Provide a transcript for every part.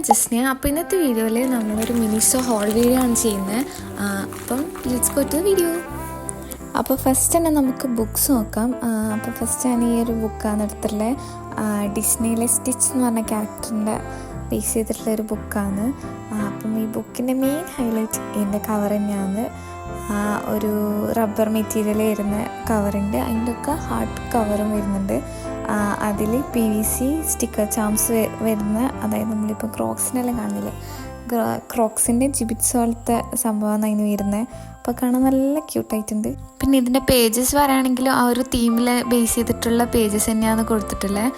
ജസ്നിയ. അപ്പോൾ ഇന്നത്തെ വീഡിയോയിൽ നമ്മളൊരു മിനിസോ ഹോൾ വീഡിയോ ആണ് ചെയ്യുന്നത്. അപ്പം ലെറ്റ്സ് ഗോ ടു വീഡിയോ. അപ്പോൾ ഫസ്റ്റ് തന്നെ നമുക്ക് ബുക്സ് നോക്കാം. അപ്പോൾ ഫസ്റ്റ് ഞാൻ ഈ ഒരു ബുക്കാണ് എടുത്തിട്ടുള്ളത്. ഡിസ്നിയിലെ സ്റ്റിച്ച് എന്ന് പറഞ്ഞ ക്യാരക്ടറിൻ്റെ ബേസ് ചെയ്തിട്ടുള്ളൊരു ബുക്കാണ്. അപ്പം ഈ ബുക്കിൻ്റെ മെയിൻ ഹൈലൈറ്റ് ഇതിൻ്റെ കവർ തന്നെയാണ്. ഒരു റബ്ബർ മെറ്റീരിയൽ വരുന്ന കവറുണ്ട്, അതിൻ്റെ ഒക്കെ ഹാർഡ് കവറും വരുന്നുണ്ട്. അതിൽ PVC സ്റ്റിക്കർ ചാംസ് വരുന്ന, അതായത് നമ്മളിപ്പോൾ ക്രോക്സിനെല്ലാം കാണുന്നില്ലേ, ക്രോക്സിൻ്റെ ജിബിറ്റ്സ് പോലത്തെ സംഭവമാണ് അതിന് വരുന്നത്. അപ്പോൾ കാണാൻ നല്ല ക്യൂട്ടായിട്ടുണ്ട്. പിന്നെ ഇതിൻ്റെ പേജസ് പറയുകയാണെങ്കിലും ആ ഒരു തീമിൽ ബേസ് ചെയ്തിട്ടുള്ള പേജസ് തന്നെയാണ് കൊടുത്തിട്ടുള്ളത്.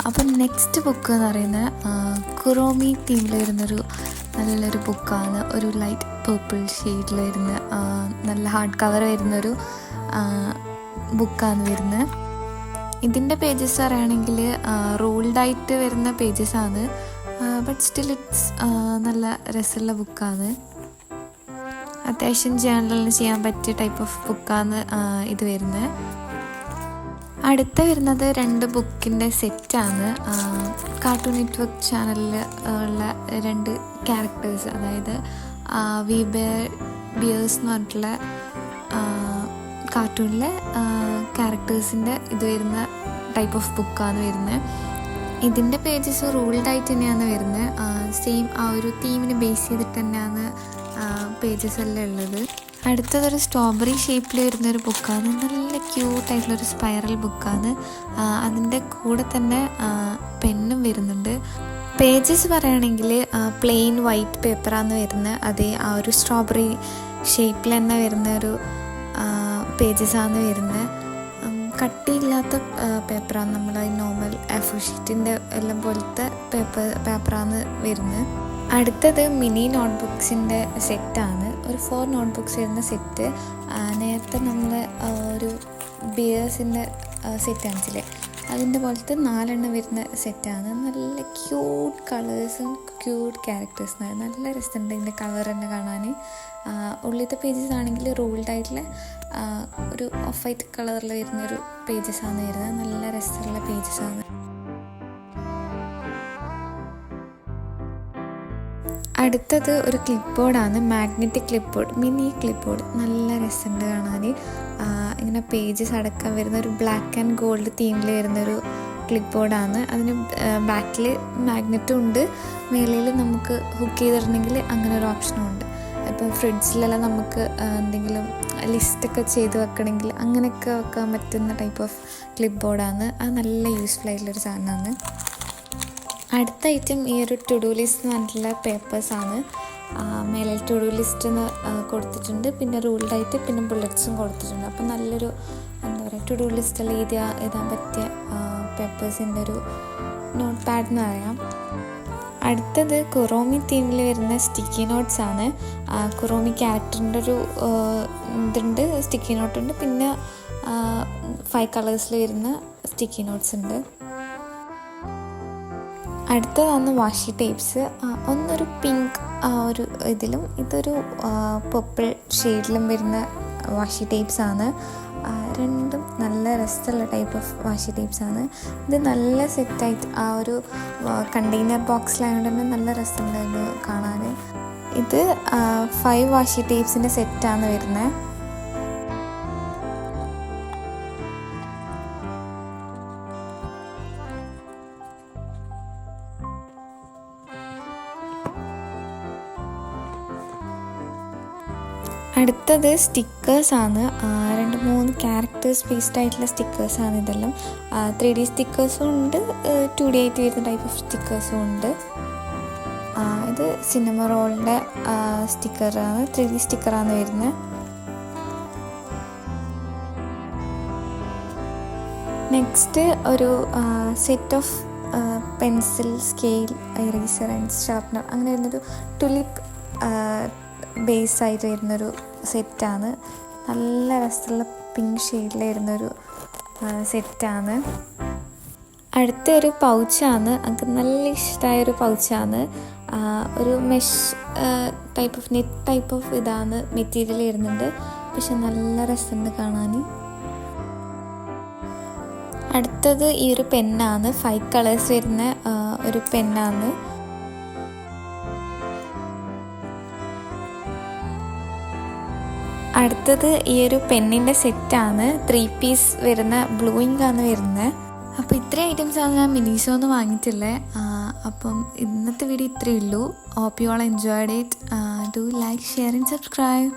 അപ്പം നെക്സ്റ്റ് ബുക്ക് എന്ന് പറയുന്നത് കുറോമി തീമിൽ വരുന്നൊരു നല്ലൊരു ബുക്കാണ്. ഒരു ലൈറ്റ് പേർപ്പിൾ ഷെയ്ഡിൽ വരുന്ന നല്ല ഹാർഡ് കവർ വരുന്നൊരു ബുക്കാണ് വരുന്നത്. ഇതിൻ്റെ പേജസ് പറയുകയാണെങ്കിൽ റൂൾഡായിട്ട് വരുന്ന പേജസാണ്, ബട്ട് സ്റ്റിൽ ഇറ്റ്സ് നല്ല രസമുള്ള ബുക്കാണ്. അത്യാവശ്യം ജേർണലിന് ചെയ്യാൻ പറ്റിയ ടൈപ്പ് ഓഫ് ബുക്കാണ് ഇത് വരുന്നത്. അടുത്ത വരുന്നത് 2 ബുക്കിൻ്റെ സെറ്റാണ്. കാർട്ടൂൺ നെറ്റ്വർക്ക് ചാനലിൽ ഉള്ള 2 ക്യാരക്ടേഴ്സ്, അതായത് വി ബിയേഴ്സ് എന്ന് പറഞ്ഞിട്ടുള്ള കാർട്ടൂണിലെ ക്യാരക്ടേഴ്സിൻ്റെ ഇത് വരുന്ന ടൈപ്പ് ഓഫ് ബുക്കാണ് വരുന്നത്. ഇതിൻ്റെ പേജസ് റൂൾഡായിട്ട് തന്നെയാണ് വരുന്നത്. സെയിം ആ ഒരു തീമിന് ബേസ് ചെയ്തിട്ട് തന്നെയാണ് പേജസ് എല്ലാം ഉള്ളത്. അടുത്തതൊരു സ്ട്രോബെറി ഷേപ്പിൽ വരുന്നൊരു ബുക്കാണ്. നല്ല ക്യൂട്ടായിട്ടുള്ളൊരു സ്പൈറൽ ബുക്കാണ്. അതിൻ്റെ കൂടെ തന്നെ പെന്നും വരുന്നുണ്ട്. പേജസ് പറയുകയാണെങ്കിൽ പ്ലെയിൻ വൈറ്റ് പേപ്പറാണ് വരുന്നത്. അതേ ആ ഒരു സ്ട്രോബെറി ഷേപ്പിൽ തന്നെ വരുന്ന ഒരു പേജസാണ് വരുന്നത്. കട്ടിയില്ലാത്ത പേപ്പറാണ്, നമ്മൾ നോർമൽ A4 ഷീറ്റിൻ്റെ എല്ലാം പോലത്തെ പേപ്പറാണ് വരുന്നത്. അടുത്തത് മിനി നോട്ട്ബുക്സിൻ്റെ സെറ്റാണ്. ഒരു 4 നോട്ട്ബുക്സ് വരുന്ന സെറ്റ്. നേരത്തെ നമ്മൾ ഒരു ബിയേഴ്സിൻ്റെ സെറ്റ് കാണിച്ചില്ലേ, അതിൻ്റെ പോലത്തെ 4 എണ്ണം വരുന്ന സെറ്റാണ്. നല്ല ക്യൂട്ട് കളേഴ്സും ക്യൂട്ട് ക്യാരക്ടേഴ്സും, നല്ല രസമുണ്ട് ഇതിൻ്റെ കളർ തന്നെ കാണാൻ. ഉള്ളിലത്തെ പേജസ് ആണെങ്കിൽ റൂൾഡായിട്ടുള്ള ഒരു ഓഫ് വൈറ്റ് കളറിൽ വരുന്നൊരു പേജസാണ് വരുന്നത്. നല്ല രസമുള്ള പേജസാണ്. അടുത്തത് ഒരു ക്ലിപ്പ് ബോർഡാണ്, magnetic clip board, mini clip board. നല്ല രസമുണ്ട് കാണാൻ. ഇങ്ങനെ പേജസ് അടക്കം വരുന്ന ഒരു ബ്ലാക്ക് ആൻഡ് ഗോൾഡ് തീമിൽ വരുന്നൊരു ക്ലിപ്പ് ബോർഡാണ്. അതിന് ബാക്കിൽ മാഗ്നറ്റും ഉണ്ട്, മേലിൽ നമുക്ക് ഹുക്ക് ചെയ്തിട്ടുണ്ടെങ്കിൽ അങ്ങനെ ഒരു ഓപ്ഷനും ഉണ്ട്. ഇപ്പം ഫ്രിഡ്ജിലെല്ലാം നമുക്ക് എന്തെങ്കിലും ലിസ്റ്റൊക്കെ ചെയ്ത് വെക്കണമെങ്കിൽ അങ്ങനെയൊക്കെ വെക്കാൻ പറ്റുന്ന ടൈപ്പ് ഓഫ് ക്ലിപ്പ് ബോർഡാണ്. അത് നല്ല യൂസ്ഫുൾ ആയിട്ടുള്ളൊരു സാധനമാണ്. അടുത്ത ഐറ്റം ഈ ഒരു ടു ഡു ലിസ്റ്റ് എന്ന് പറഞ്ഞിട്ടുള്ള പേപ്പേഴ്സാണ്. മേലെ ടു ഡു ലിസ്റ്റ് എന്ന് കൊടുത്തിട്ടുണ്ട്, പിന്നെ റൂൾഡായിട്ട് പിന്നെ ബുള്ളറ്റ്സും കൊടുത്തിട്ടുണ്ട്. അപ്പം നല്ലൊരു എന്താ പറയുക, ടു ഡു ലിസ്റ്റെല്ലാം എഴുതാൻ പറ്റിയ പേപ്പേഴ്സിൻ്റെ ഒരു നോട്ട് പാഡ് എന്ന് പറയാം. അടുത്തത് കുറോമി തീമിൽ വരുന്ന സ്റ്റിക്കി നോട്ട്സ് ആണ്. കുറോമി ക്യാരക്ടറിൻ്റെ ഒരു ഇതുണ്ട്, സ്റ്റിക്കി നോട്ടുണ്ട്. പിന്നെ 5 കളേഴ്സിൽ വരുന്ന സ്റ്റിക്കി നോട്ട്സ് ഉണ്ട്. അടുത്തതാണ് വാഷി ടേപ്സ്. ഒന്നൊരു പിങ്ക് ഒരു ഇതിലും ഇതൊരു പർപ്പിൾ ഷെയ്ഡിലും വരുന്ന വാഷി ടേപ്സ് ആണ്. രണ്ടും നല്ല രസമുള്ള ടൈപ്പ് ഓഫ് വാഷി ടേപ്സ് ആണ്. ഇത് നല്ല സെറ്റായിട്ട് ആ ഒരു കണ്ടെയ്നർ ബോക്സിലായതുകൊണ്ട് തന്നെ നല്ല രസമുണ്ടായിരുന്നു കാണാൻ. ഇത് 5 വാഷി ടേപ്സിൻ്റെ സെറ്റാണ് വരുന്നത്. അടുത്തത് സ്റ്റിക്കേഴ്സാണ്. 2-3 ക്യാരക്ടേഴ്സ് ബേസ്ഡ് ആയിട്ടുള്ള സ്റ്റിക്കേഴ്സാണ് ഇതെല്ലാം. 3D സ്റ്റിക്കേഴ്സും ഉണ്ട്, 2D ആയിട്ട് വരുന്ന ടൈപ്പ് ഓഫ് സ്റ്റിക്കേഴ്സും ഉണ്ട്. ഇത് സിനിമ റോളിൻ്റെ സ്റ്റിക്കറാണ്, 3D സ്റ്റിക്കറാണ് വരുന്നത്. നെക്സ്റ്റ് ഒരു set of pencil, scale, eraser and sharpener അങ്ങനെ വരുന്നൊരു ടുലിപ്പ് ബേസായിട്ട് വരുന്നൊരു സെറ്റാണ്. നല്ല രസമുള്ള പിങ്ക് ഷെയ്ഡിൽ വരുന്നൊരു സെറ്റാണ്. അടുത്ത ഒരു പൗച്ചാണ്, എനിക്ക് നല്ല ഇഷ്ടമായൊരു പൗച്ചാണ്. ഒരു mesh type of net type of ഇതാണ് മെറ്റീരിയൽ വരുന്നുണ്ട്, പക്ഷെ നല്ല രസമുണ്ട് കാണാൻ. അടുത്തത് ഈ ഒരു പെന്നാണ്, 5 കളേഴ്സ് വരുന്ന ഒരു പെന്നാണ്. അടുത്തത് ഈ ഒരു പെന്നിൻ്റെ സെറ്റാണ് 3 പീസ് വരുന്ന ബ്ലൂ ഇങ്കാണ് വരുന്നത്. അപ്പോൾ ഇത്രയും ഐറ്റംസാണ് ഞാൻ മിനിസോന്ന് വാങ്ങിയിട്ടുള്ളത്. അപ്പം ഇന്നത്തെ വീഡിയോ ഇത്രയേ ഉള്ളൂ. Hope you all enjoyed it. Do like, share and subscribe.